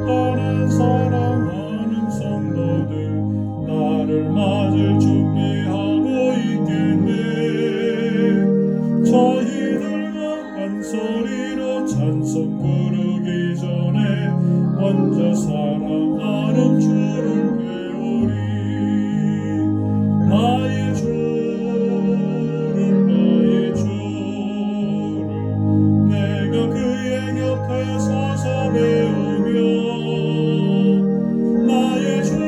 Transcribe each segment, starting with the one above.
나를 사랑하는 성도들 나를 맞을 준비하고 있겠네. 저희들과 한 소리로 찬송 부르기 전에 먼저 사랑하는 주를 배우리. 나의 주를 내가 그의 곁에 서서 배우며 나의 주를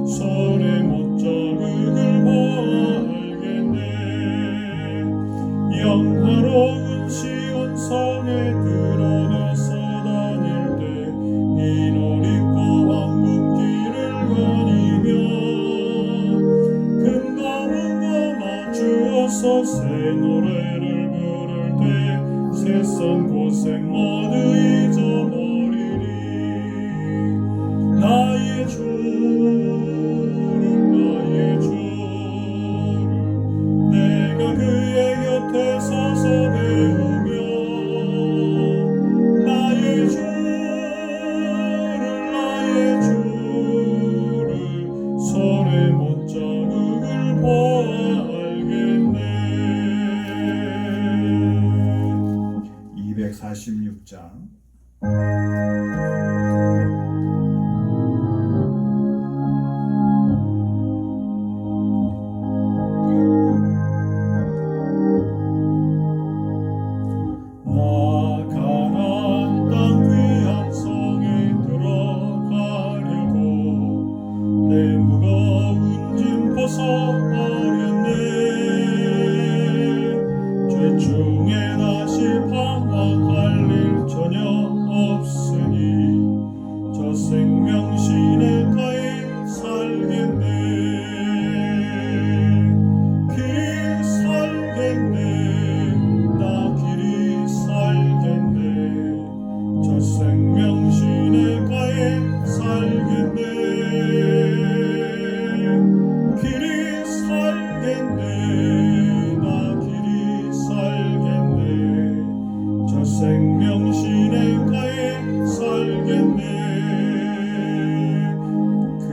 손에 못 자극을 보아 알겠네. 영화로운 시온 성에 들어가서 다닐 때 이 옷 입고 왕궁길을 거니며 금감은거 맞추어서 새 노래를 부를 때 세상 고생 모두 잊어버리리. 나의 주를 내가 그의 곁에 서서 배우며 나의 주를 손에 못 자극을 보아 알겠네. 246장. 내 무거운 짐 벗어버렸네. 죄중에 다시 방황할 일 전혀 없으니 저 생명 시냇가에 살겠네. 길이 살겠네. 나 길이 살겠네. 저 생명 시냇가에 살겠네. 길이 살겠네. 나 길이 살겠네. 저 생명 시냇가에 살겠네. 그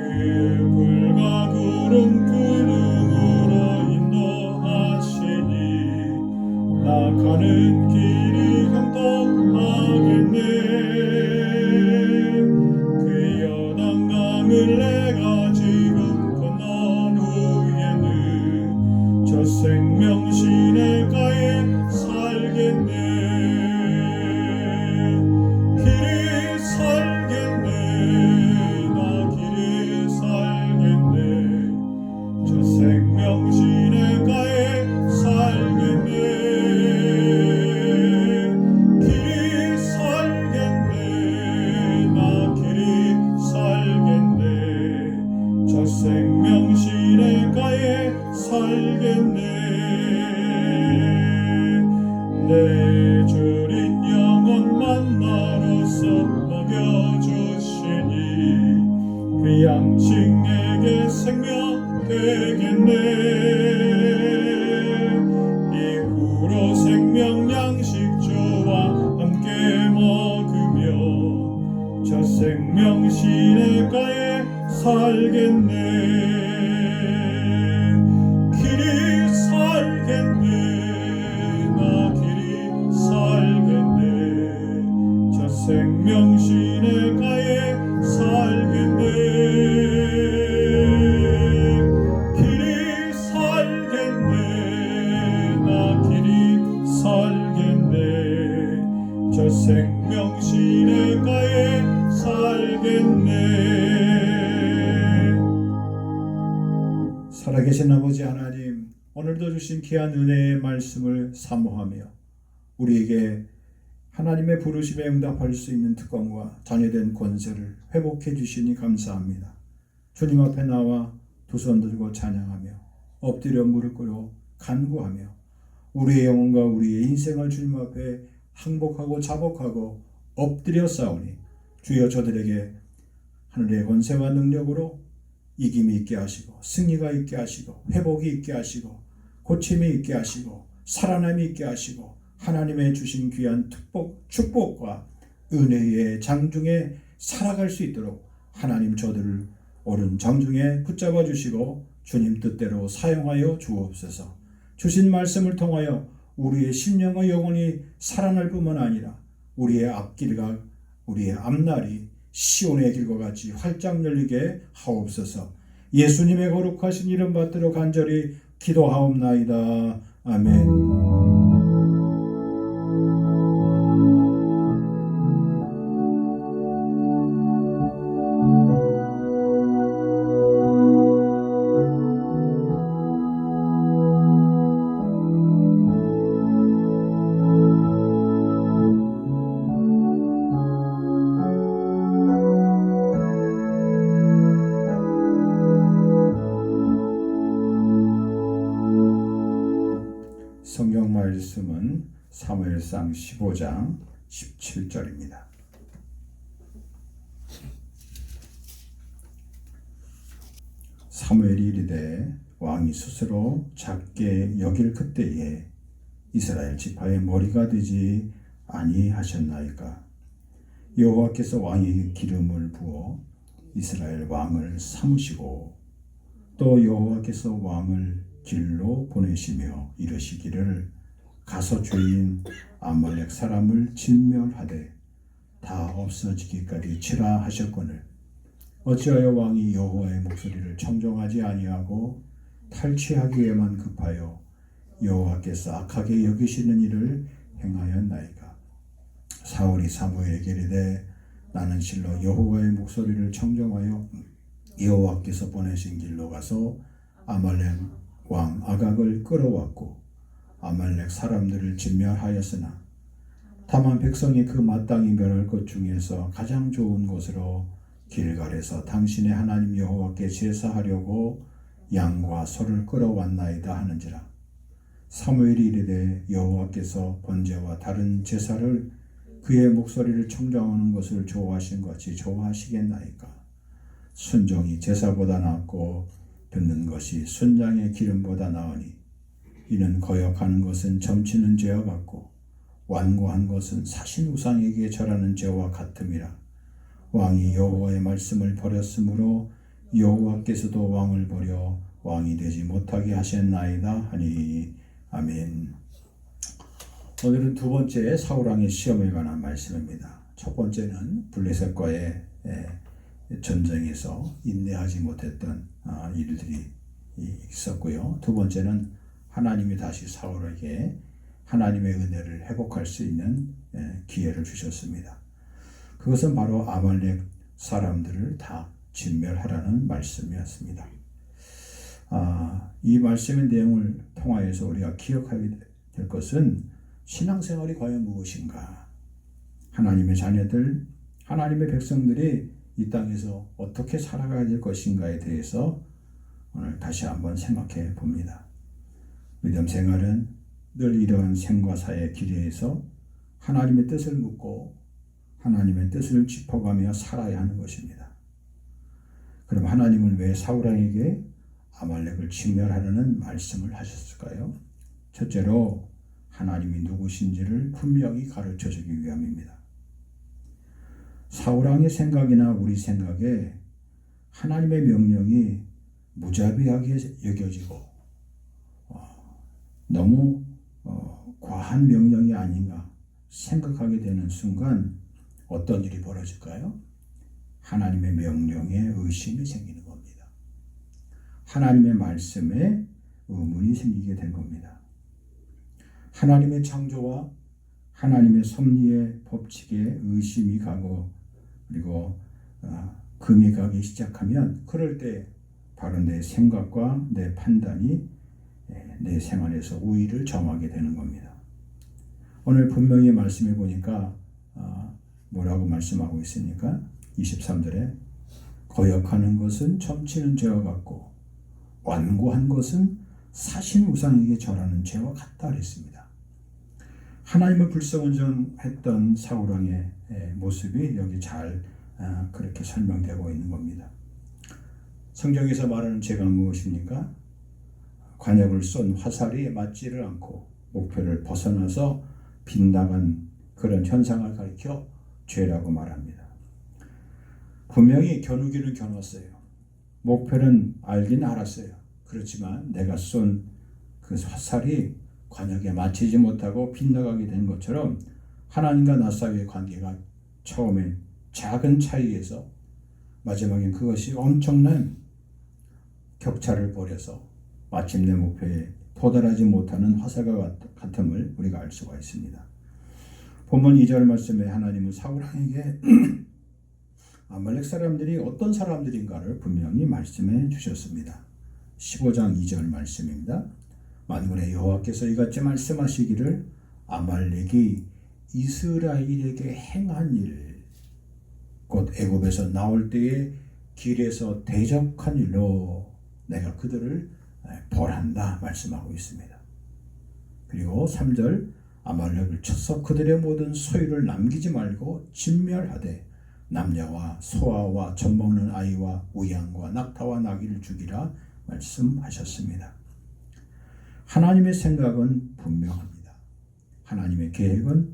불과 구름 기둥으로 인도하시니 나 가는 길이 형통하겠네. 그 여단강을 내가 지금 건넌 후에는 저 생명 시냇가에 살겠네. 길이 살겠네. 나 길이 살겠네. 저 생명 시냇가에 살겠네. 길이 살겠네. 나 길이 살겠네. 저 생명 시냇가에 살겠네. 내 주린 영혼 만나러서 먹여주시니 그 양식 내게 생명 되겠네. 이후로 생명 양식 주와 함께 먹으며 저 생명 시냇가에 살겠네. 길이 살겠네. 나 길이 살겠네. 저 생명 시냇가에 살겠네. 길이 살겠네. 나 길이 살겠네. 저 생명 시냇가에 살겠네. 살아계신 아버지 하나님, 오늘도 주신 귀한 은혜의 말씀을 사모하며 우리에게 하나님의 부르심에 응답할 수 있는 특권과 자녀된 권세를 회복해 주시니 감사합니다. 주님 앞에 나와 두 손 들고 찬양하며 엎드려 무릎 꿇어 간구하며 우리의 영혼과 우리의 인생을 주님 앞에 항복하고 자복하고 엎드려 싸우니 주여 저들에게 하늘의 권세와 능력으로 이김이 있게 하시고 승리가 있게 하시고 회복이 있게 하시고 고침이 있게 하시고 살아남이 있게 하시고 하나님의 주신 귀한 축복과 은혜의 장중에 살아갈 수 있도록 하나님 저들을 옳은 장중에 붙잡아 주시고 주님 뜻대로 사용하여 주옵소서. 주신 말씀을 통하여 우리의 심령과 영혼이 살아날 뿐만 아니라 우리의 앞길과 우리의 앞날이 시온의 길과 같이 활짝 열리게 하옵소서. 예수님의 거룩하신 이름 받들어 간절히 기도하옵나이다. 아멘. 성경 말씀은 사무엘상 15장 17절입니다. 사무엘이 이르되 왕이 스스로 작게 여길 그때에 이스라엘 지파의 머리가 되지 아니하셨나이까. 여호와께서 왕에게 기름을 부어 이스라엘 왕을 삼으시고 또 여호와께서 왕을 길로 보내시며 이르시기를 가서 죄인 아말렉 사람을 진멸하되 다 없어지기까지 치라 하셨거늘 어찌하여 왕이 여호와의 목소리를 청종하지 아니하고 탈취하기에만 급하여 여호와께서 악하게 여기시는 일을 행하였나이까. 사울이 사무엘에게 이르되 나는 실로 여호와의 목소리를 청종하여 여호와께서 보내신 길로 가서 아말렉 왕 아각을 끌어왔고 아말렉 사람들을 진멸하였으나 다만 백성이 그 마땅히 멸할 것 중에서 가장 좋은 곳으로 길갈에서 당신의 하나님 여호와께 제사하려고 양과 소를 끌어왔나이다 하는지라. 사무엘이 이르되 여호와께서 번제와 다른 제사를 그의 목소리를 청정하는 것을 좋아하신 것 같이 좋아하시겠나이까. 순종이 제사보다 낫고 듣는 것이 순장의 기름보다 나으니 이는 거역하는 것은 점치는 죄와 같고 완고한 것은 사신 우상에게 절하는 죄와 같음이라. 왕이 여호와의 말씀을 버렸으므로 여호와께서도 왕을 버려 왕이 되지 못하게 하셨나이다 하니. 아멘. 오늘은 두 번째 사울왕의 시험에 관한 말씀입니다. 첫 번째는 블레셋과의 전쟁에서 인내하지 못했던 일들이 있었고요. 두 번째는 하나님이 다시 사울에게 하나님의 은혜를 회복할 수 있는 기회를 주셨습니다. 그것은 바로 아말렉 사람들을 다 진멸하라는 말씀이었습니다. 이 말씀의 내용을 통하여서 우리가 기억하게 될 것은 신앙생활이 과연 무엇인가, 하나님의 자녀들, 하나님의 백성들이 이 땅에서 어떻게 살아가야 될 것인가에 대해서 오늘 다시 한번 생각해 봅니다. 믿음 생활은 늘 이러한 생과 사의 길에서 하나님의 뜻을 묻고 하나님의 뜻을 짚어가며 살아야 하는 것입니다. 그럼 하나님은 왜 사울왕에게 아말렉을 진멸하라는 말씀을 하셨을까요? 첫째로 하나님이 누구신지를 분명히 가르쳐주기 위함입니다. 사울왕의 생각이나 우리 생각에 하나님의 명령이 무자비하게 여겨지고 너무 과한 명령이 아닌가 생각하게 되는 순간 어떤 일이 벌어질까요? 하나님의 명령에 의심이 생기는 겁니다. 하나님의 말씀에 의문이 생기게 된 겁니다. 하나님의 창조와 하나님의 섭리의 법칙에 의심이 가고 그리고 금이 가기 시작하면 그럴 때 바로 내 생각과 내 판단이 내 생활에서 우위를 점하게 되는 겁니다. 오늘 분명히 말씀해 보니까 뭐라고 말씀하고 있습니까? 23절에 거역하는 것은 점치는 죄와 같고 완고한 것은 사신 우상에게 절하는 죄와 같다 그랬습니다. 하나님을 불성은정했던 사울왕의 모습이 여기 잘 그렇게 설명되고 있는 겁니다. 성경에서 말하는 죄가 무엇입니까? 관역을 쏜 화살이 맞지를 않고 목표를 벗어나서 빗나간 그런 현상을 가리켜 죄라고 말합니다. 분명히 겨누기는 겨눴어요. 목표는 알긴 알았어요. 그렇지만 내가 쏜 그 화살이 관역에 맞히지 못하고 빗나가게 된 것처럼 하나님과 나 사이의 관계가 처음에 작은 차이에서 마지막엔 그것이 엄청난 격차를 벌여서 마침내 목표에 도달하지 못하는 화살과 같음을 우리가 알 수가 있습니다. 본문 2절 말씀에 하나님은 사울왕에게 아말렉 사람들이 어떤 사람들인가를 분명히 말씀해 주셨습니다. 15장 2절 말씀입니다. 만군의 여호와께서 이같이 말씀하시기를 아말렉이 이스라엘에게 행한 일, 곧 애굽에서 나올 때에 길에서 대적한 일로 내가 그들을 벌한다 말씀하고 있습니다. 그리고 3절 아말렉을 쳐서 그들의 모든 소유를 남기지 말고 진멸하되 남녀와 소아와 젖먹는 아이와 우양과 낙타와 나귀를 죽이라 말씀하셨습니다. 하나님의 생각은 분명합니다. 하나님의 계획은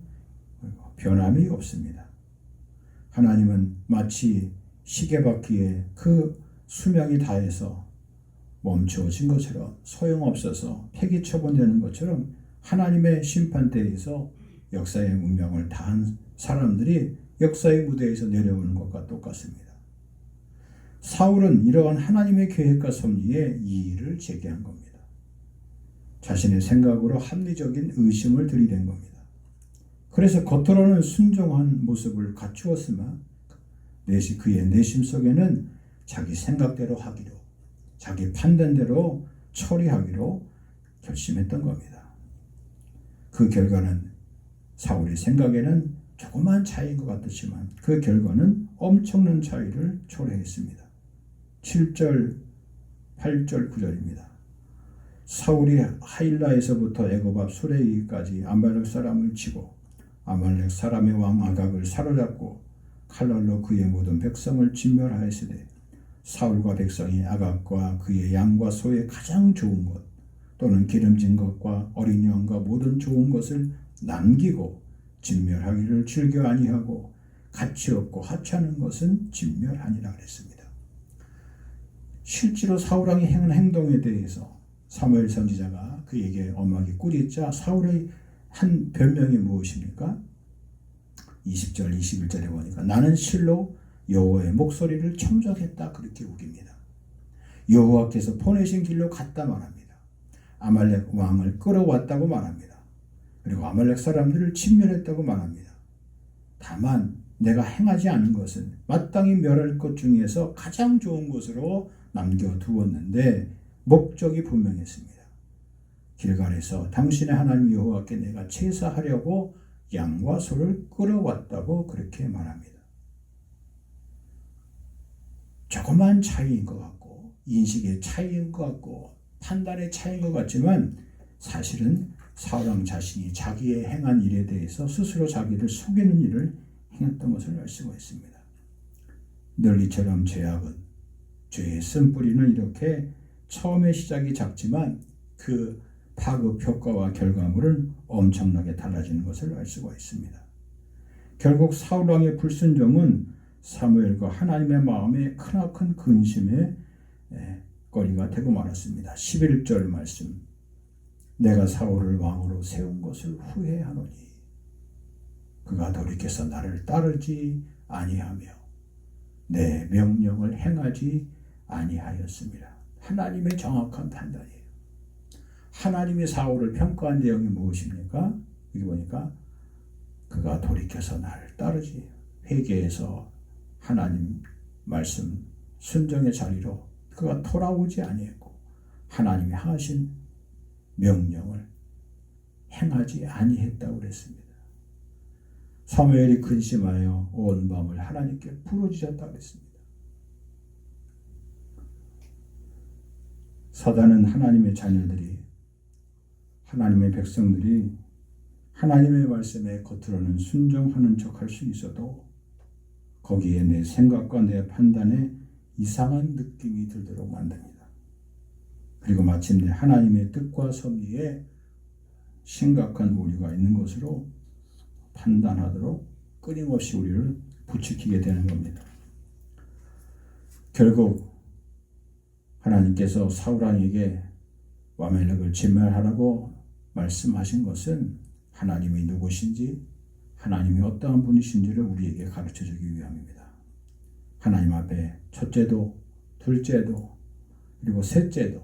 변함이 없습니다. 하나님은 마치 시계바퀴에 그 수명이 다해서 멈추어진 것처럼 소용없어서 폐기 처분되는 것처럼 하나님의 심판대에서 역사의 운명을 다한 사람들이 역사의 무대에서 내려오는 것과 똑같습니다. 사울은 이러한 하나님의 계획과 섭리에 이의를 제기한 겁니다. 자신의 생각으로 합리적인 의심을 들이댄 겁니다. 그래서 겉으로는 순종한 모습을 갖추었으나 그의 내심 속에는 자기 생각대로 하기로, 자기 판단대로 처리하기로 결심했던 겁니다. 그 결과는 사울의 생각에는 조그만 차이인 것 같았지만 그 결과는 엄청난 차이를 초래했습니다. 7절, 8절, 9절입니다. 사울이 하일라에서부터 애굽 앞 수레이까지 아말렉 사람을 치고 아말렉 사람의 왕 아각을 사로잡고 칼날로 그의 모든 백성을 진멸하였으되 사울과 백성이 아각과 그의 양과 소의 가장 좋은 것 또는 기름진 것과 어린 양과 모든 좋은 것을 남기고 진멸하기를 즐겨 아니하고 가치 없고 하찮은 것은 진멸하니라 그랬습니다. 실제로 사울왕이 행한 행동에 대해서 사무엘 선지자가 그에게 엄하게 꾸짖자 사울의 한 변명이 무엇입니까? 20절 21절에 보니까 나는 실로 여호와의 목소리를 청정했다 그렇게 우깁니다. 여호와께서 보내신 길로 갔다 말합니다. 아말렉 왕을 끌어왔다고 말합니다. 그리고 아말렉 사람들을 진멸했다고 말합니다. 다만 내가 행하지 않은 것은 마땅히 멸할 것 중에서 가장 좋은 것으로 남겨두었는데 목적이 분명했습니다. 길갈에서 당신의 하나님 여호와께 내가 제사하려고 양과 소를 끌어왔다고 그렇게 말합니다. 조그만 차이인 것 같고 인식의 차이인 것 같고 판단의 차이인 것 같지만 사실은 사울왕 자신이 자기의 행한 일에 대해서 스스로 자기를 속이는 일을 행했던 것을 알 수가 있습니다. 늘 이처럼 죄악은 죄의 쓴뿌리는 이렇게 처음에 시작이 작지만 그 파급 효과와 결과물은 엄청나게 달라지는 것을 알 수가 있습니다. 결국 사울왕의 불순종은 사무엘과 하나님의 마음에 크나큰 근심의 거리가 되고 말았습니다. 11절 말씀 내가 사울을 왕으로 세운 것을 후회하노니 그가 돌이켜서 나를 따르지 아니하며 내 명령을 행하지 아니하였습니다. 하나님의 정확한 판단이에요. 하나님의 사울을 평가한 내용이 무엇입니까? 여기 보니까 그가 돌이켜서 나를 따르지 회개해서 하나님 말씀 순종의 자리로 그가 돌아오지 아니했고 하나님이 하신 명령을 행하지 아니했다고 그랬습니다. 사무엘이 근심하여 온 밤을 하나님께 부르짖었다고 그랬습니다. 사단은 하나님의 자녀들이 하나님의 백성들이 하나님의 말씀에 겉으로는 순종하는 척할 수 있어도 거기에 내 생각과 내 판단에 이상한 느낌이 들도록 만듭니다. 그리고 마침내 하나님의 뜻과 섭리에 심각한 오류가 있는 것으로 판단하도록 끊임없이 우리를 부추기게 되는 겁니다. 결국 하나님께서 사울 왕에게 아말렉을 진멸하라고 말씀하신 것은 하나님이 누구신지, 하나님이 어떠한 분이신지를 우리에게 가르쳐주기 위함입니다. 하나님 앞에 첫째도, 둘째도, 그리고 셋째도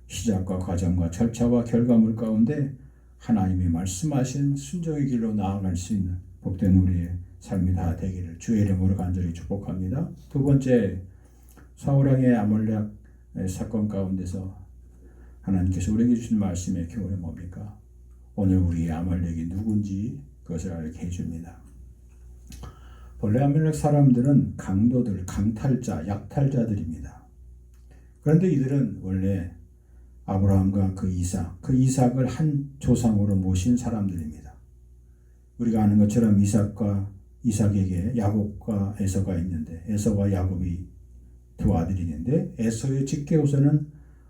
시작과 과정과 절차와 결과물 가운데 하나님이 말씀하신 순종의 길로 나아갈 수 있는 복된 우리의 삶이 다 되기를 주의 이름으로 간절히 축복합니다. 두 번째, 사울왕의 아말렉 사건 가운데서 하나님께서 우리에게 주신 말씀의 교훈이 뭡니까? 오늘 우리의 아말렉이 누군지 그것을 알게 해줍니다. 본래 아말렉 사람들은 강도들, 강탈자, 약탈자들입니다. 그런데 이들은 원래 아브라함과 그 이삭을 한 조상으로 모신 사람들입니다. 우리가 아는 것처럼 이삭에게 야곱과 에서가 있는데, 에서와 야곱이 두 아들이 있는데, 에서의 직계호서는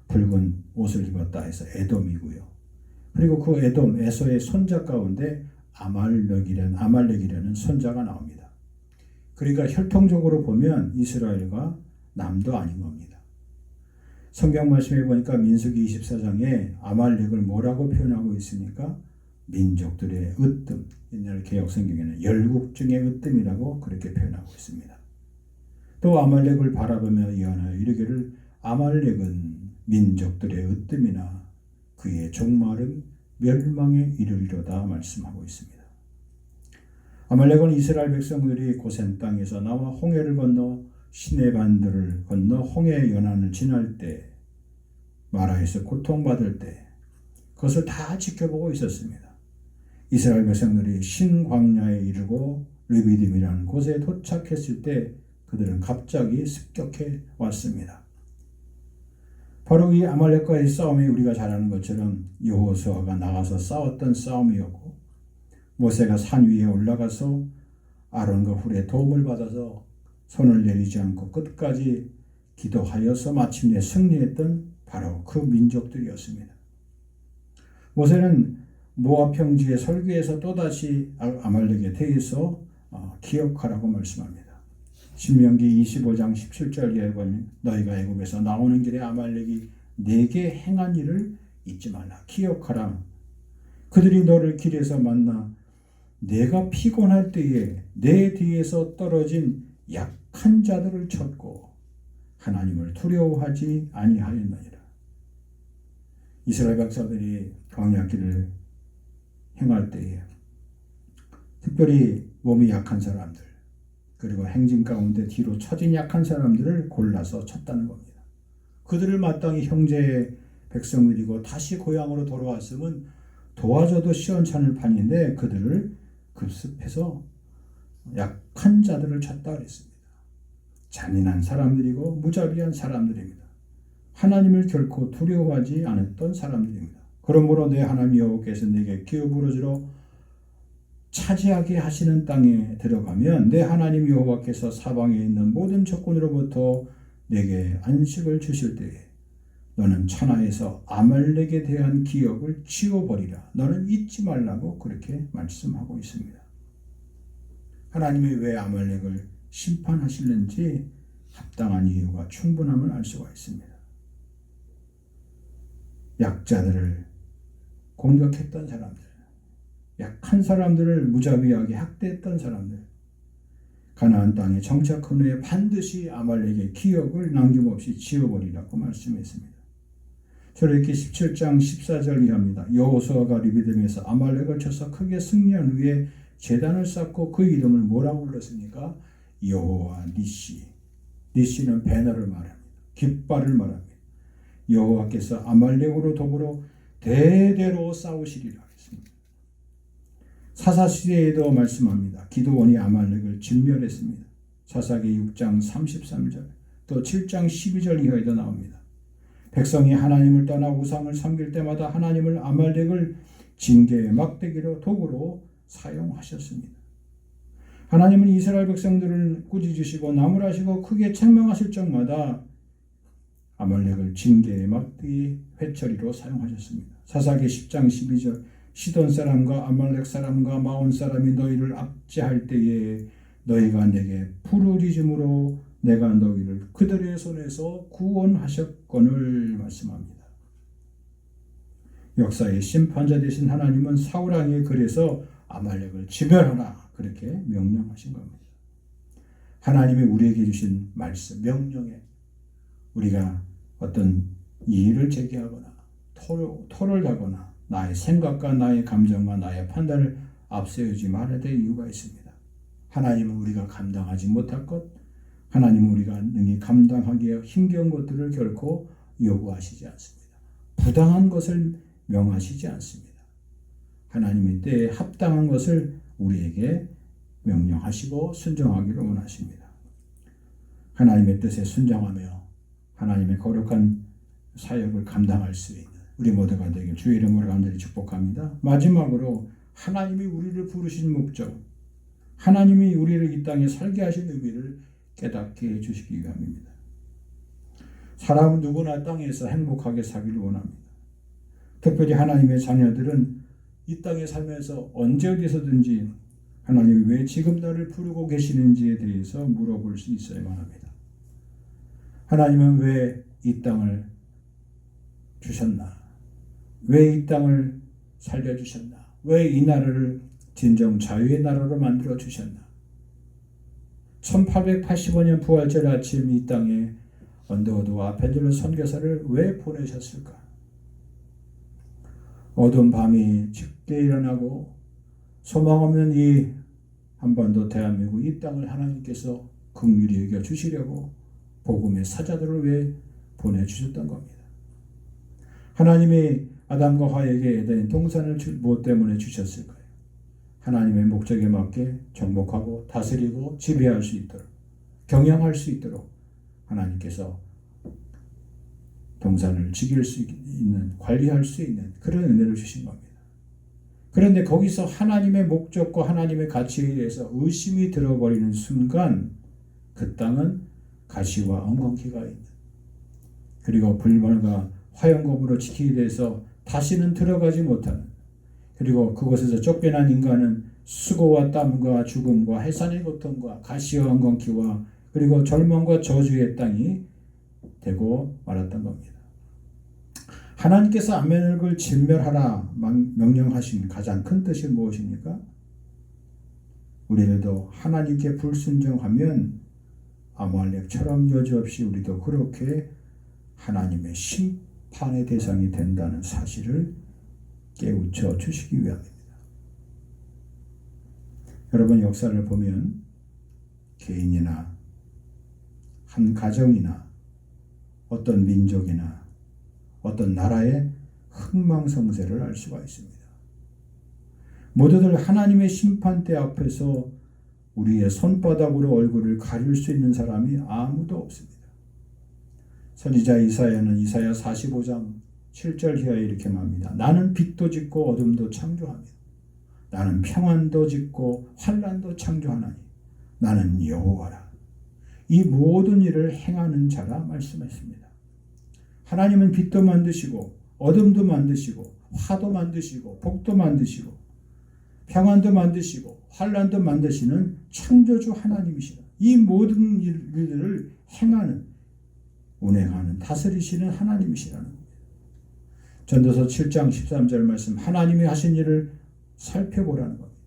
붉은 옷을 입었다 해서 에돔이고요. 그리고 그 에서의 손자 가운데 아말렉이라는 손자가 나옵니다. 그러니까 혈통적으로 보면 이스라엘과 남도 아닌 겁니다. 성경 말씀에 보니까 민수기 24장에 아말렉을 뭐라고 표현하고 있습니까? 민족들의 으뜸, 옛날 개역 성경에는 열국 중의 으뜸이라고 그렇게 표현하고 있습니다. 또 아말렉을 바라보며 예언하여 이르기를 아말렉은 민족들의 으뜸이나 그의 종말은 멸망에 이르리로다 말씀하고 있습니다. 아말렉은 이스라엘 백성들이 고센 땅에서 나와 홍해를 건너 시내반들을 건너 홍해 연안을 지날 때, 마라에서 고통받을 때 그것을 다 지켜보고 있었습니다. 이스라엘 백성들이 신광야에 이르고 르비딤이라는 곳에 도착했을 때 그들은 갑자기 습격해 왔습니다. 바로 이 아말렉과의 싸움이 우리가 잘 아는 것처럼 여호수아가 나가서 싸웠던 싸움이었고, 모세가 산 위에 올라가서 아론과 훌의 도움을 받아서 손을 내리지 않고 끝까지 기도하여서 마침내 승리했던 바로 그 민족들이었습니다. 모세는 모압 평지의 설교에서 또다시 아말렉에 대해서 기억하라고 말씀합니다. 신명기 25장 17절에 보면 너희가 애굽에서 나오는 길에 아말렉이 내게 행한 일을 잊지 말라. 기억하라. 그들이 너를 길에서 만나 내가 피곤할 때에 내 뒤에서 떨어진 약한 자들을 쳤고 하나님을 두려워하지 아니하였느니라. 이스라엘 백성들이 광야길을 행할 때에 특별히 몸이 약한 사람들, 그리고 행진 가운데 뒤로 처진 약한 사람들을 골라서 쳤다는 겁니다. 그들을 마땅히 형제의 백성들이고 다시 고향으로 돌아왔으면 도와줘도 시원찮을 판인데 그들을 급습해서 약한 자들을 쳤다 그랬습니다. 잔인한 사람들이고 무자비한 사람들입니다. 하나님을 결코 두려워하지 않았던 사람들입니다. 그러므로 내 하나님 여호와께서 내게 기업 부르짖어 차지하게 하시는 땅에 들어가면 내 하나님 여호와께서 사방에 있는 모든 적군으로부터 내게 안식을 주실 때에 너는 천하에서 아말렉에 대한 기억을 지워버리라. 너는 잊지 말라고 그렇게 말씀하고 있습니다. 하나님이 왜 아말렉을 심판하시는지 합당한 이유가 충분함을 알 수가 있습니다. 약자들을 공격했던 사람들, 약한 사람들을 무자비하게 학대했던 사람들, 가나안 땅에 정착한 후에 반드시 아말렉의 기억을 남김없이 지워버리라고 말씀했습니다. 출애굽기 17장 14절 이하입니다. 여호수아가 르비딤에서 아말렉을 쳐서 크게 승리한 후에 제단을 쌓고 그 이름을 뭐라고 불렀습니까? 여호와 니시. 니시는 배너를 말합니다. 깃발을 말합니다. 여호와께서 아말렉으로 더불어 대대로 싸우시리라 했습니다. 사사시대에도 말씀합니다. 기드온이 아말렉을 진멸했습니다. 사사기 6장 33절 또 7장 12절 이하에도 나옵니다. 백성이 하나님을 떠나 우상을 섬길 때마다 하나님을 아말렉을 징계의 막대기로 도구로 사용하셨습니다. 하나님은 이스라엘 백성들을 꾸짖으시고 나무라시고 크게 책망하실 적마다 아말렉을 징계의 막대기 회처리로 사용하셨습니다. 사사기 10장 12절 시돈 사람과 아말렉 사람과 마온 사람이 너희를 압제할 때에 너희가 내게 부르짖음으로 내가 너희를 그들의 손에서 구원하셨거늘 말씀합니다. 역사의 심판자 되신 하나님은 사울 왕에게 그래서 아말렉을 지멸하라 그렇게 명령하신 겁니다. 하나님이 우리에게 주신 말씀, 명령에 우리가 어떤 이의를 제기하거나 토를 하거나 나의 생각과 나의 감정과 나의 판단을 앞세우지 말아야 될 이유가 있습니다. 하나님은 우리가 감당하지 못할 것, 하나님은 우리가 능히 감당하기에 힘겨운 것들을 결코 요구하시지 않습니다. 부당한 것을 명하시지 않습니다. 하나님의 때에 합당한 것을 우리에게 명령하시고 순종하기를 원하십니다. 하나님의 뜻에 순종하며 하나님의 거룩한 사역을 감당할 수 있는 우리 모두가 되길 주의 이름으로 간절히 축복합니다. 마지막으로 하나님이 우리를 부르신 목적, 하나님이 우리를 이 땅에 살게 하신 의미를 깨닫게 해주시기 위함입니다. 사람은 누구나 땅에서 행복하게 살기를 원합니다. 특별히 하나님의 자녀들은 이 땅에 살면서 언제 어디서든지 하나님이 왜 지금 나를 부르고 계시는지에 대해서 물어볼 수 있어야만 합니다. 하나님은 왜 이 땅을 주셨나? 왜 이 땅을 살려주셨나? 왜 이 나라를 진정 자유의 나라로 만들어 주셨나? 1885년 부활절 아침 이 땅에 언더우드와 펜젤러 선교사를 왜 보내셨을까? 어두운 밤이 짙게 일어나고 소망 없는 이 한반도 대한민국 이 땅을 하나님께서 긍휼히 여겨 주시려고 복음의 사자들을 왜 보내주셨던 겁니다. 하나님이 아담과 하와에게 에덴 동산을 무엇 때문에 주셨을까요? 하나님의 목적에 맞게 정복하고 다스리고 지배할 수 있도록, 경영할 수 있도록 하나님께서 동산을 지킬 수 있는, 관리할 수 있는 그런 은혜를 주신 겁니다. 그런데 거기서 하나님의 목적과 하나님의 가치에 대해서 의심이 들어버리는 순간 그 땅은 가시와 엉겅퀴가 있는, 그리고 불멸과 화영검으로 지키게 돼서 다시는 들어가지 못하는, 그리고 그곳에서 쫓겨난 인간은 수고와 땀과 죽음과 해산의 고통과 가시와 엉겅퀴와 그리고 절망과 저주의 땅이 되고 말았던 겁니다. 하나님께서 아말렉을 진멸하라 명령하신 가장 큰 뜻이 무엇입니까? 우리들도 하나님께 불순종하면 아말렉처럼 여지없이 우리도 그렇게 하나님의 심판의 대상이 된다는 사실을 깨우쳐 주시기 위함입니다. 여러분, 역사를 보면 개인이나 한 가정이나 어떤 민족이나 어떤 나라의 흥망성쇠를 알 수가 있습니다. 모두들 하나님의 심판대 앞에서 우리의 손바닥으로 얼굴을 가릴 수 있는 사람이 아무도 없습니다. 선지자 이사야는 이사야 45장 7절 이하에 이렇게 말합니다. 나는 빛도 짓고 어둠도 창조하며 나는 평안도 짓고 환난도 창조하나니 나는 여호와라. 이 모든 일을 행하는 자라 말씀했습니다. 하나님은 빛도 만드시고 어둠도 만드시고 화도 만드시고 복도 만드시고 평안도 만드시고 환난도 만드시는 창조주 하나님이시다. 이 모든 일들을 행하는, 운행하는, 다스리시는 하나님이시라는 겁니다. 전도서 7장 13절 말씀, 하나님이 하신 일을 살펴보라는 겁니다.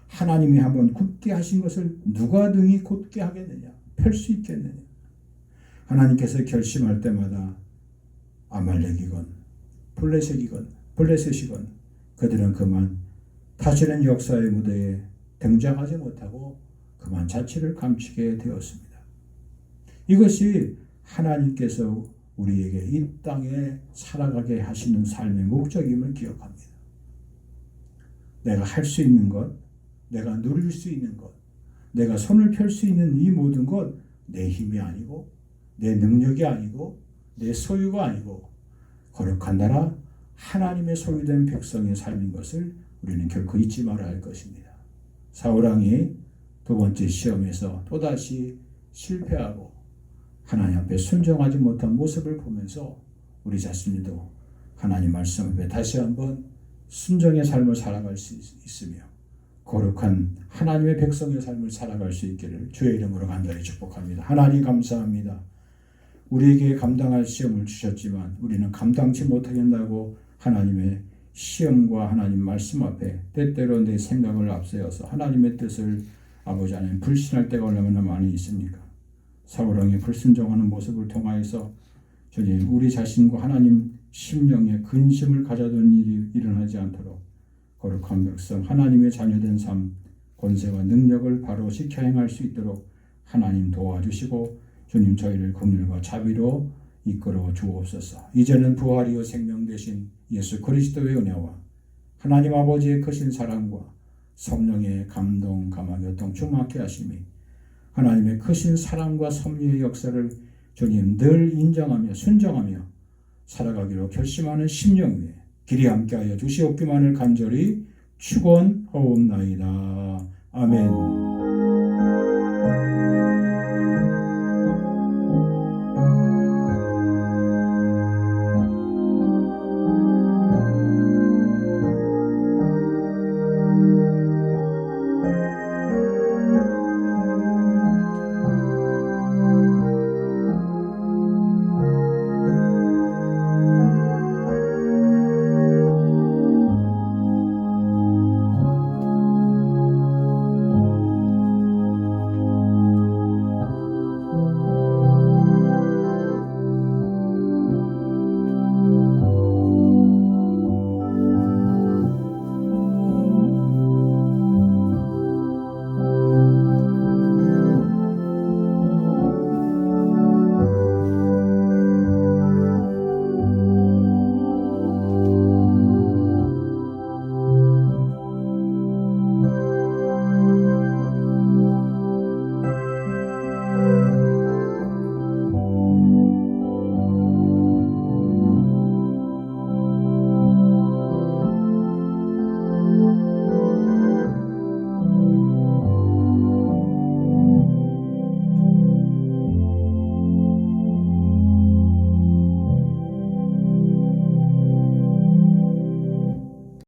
하나님이 한번 굳게 하신 것을 누가 능히 곧게 하겠느냐, 펼 수 있겠느냐. 하나님께서 결심할 때마다 아말렉이건 블레셋이건 그들은 그만 다시는 역사의 무대에 등장하지 못하고 그만 자취를 감추게 되었습니다. 이것이 하나님께서 우리에게 이 땅에 살아가게 하시는 삶의 목적임을 기억합니다. 내가 할 수 있는 것, 내가 누릴 수 있는 것, 내가 손을 펼 수 있는 이 모든 것 내 힘이 아니고 내 능력이 아니고 내 소유가 아니고 거룩한 나라 하나님의 소유된 백성의 삶인 것을 우리는 결코 잊지 말아야 할 것입니다. 사울왕이 두 번째 시험에서 또다시 실패하고 하나님 앞에 순종하지 못한 모습을 보면서 우리 자신도 하나님 말씀 앞에 다시 한번 순종의 삶을 살아갈 수 있으며 거룩한 하나님의 백성의 삶을 살아갈 수 있기를 주의 이름으로 간절히 축복합니다. 하나님 감사합니다. 우리에게 감당할 시험을 주셨지만 우리는 감당치 못하겠다고 하나님의 시험과 하나님 말씀 앞에 때때로 내 생각을 앞세워서 하나님의 뜻을 아버지 하나님 불신할 때가 얼마나 많이 있습니까? 사울왕의 불순종하는 모습을 통하여서 주님 우리 자신과 하나님 심령에 근심을 가져둔 일이 일어나지 않도록 거룩한 백성 하나님의 자녀된 삶 권세와 능력을 바로 지켜 행할 수 있도록 하나님 도와주시고 주님 저희를 긍휼과 자비로 이끌어 주옵소서. 이제는 부활이요 생명 되신 예수 그리스도의 은혜와 하나님 아버지의 크신 사랑과 성령의 감동 감화 교통 충만케 하심이 하나님의 크신 사랑과 섭리의 역사를 주님 늘 인정하며 순종하며 살아가기로 결심하는 심령 위에 길이 함께하여 주시옵기만을 간절히 축원하옵나이다. 아멘.